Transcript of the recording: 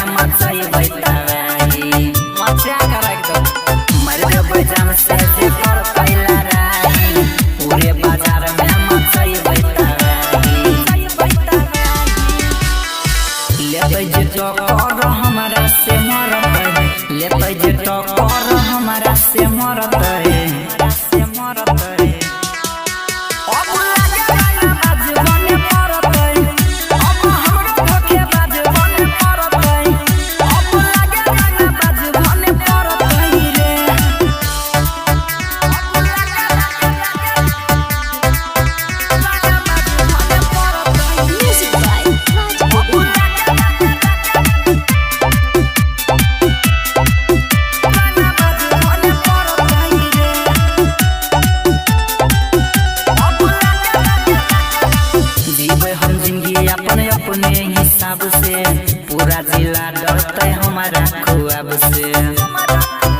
में मचाई बैठाई मचा कर एकदम मर जब जान से पर कैला राई पूरे बाजार में मचाई बैठाई लेते जे तो कर हमारा से मरत लेते जे तो कर हमारा से मरत अपने हिसाब से पूरा जिला डरते हमारा खुआब से।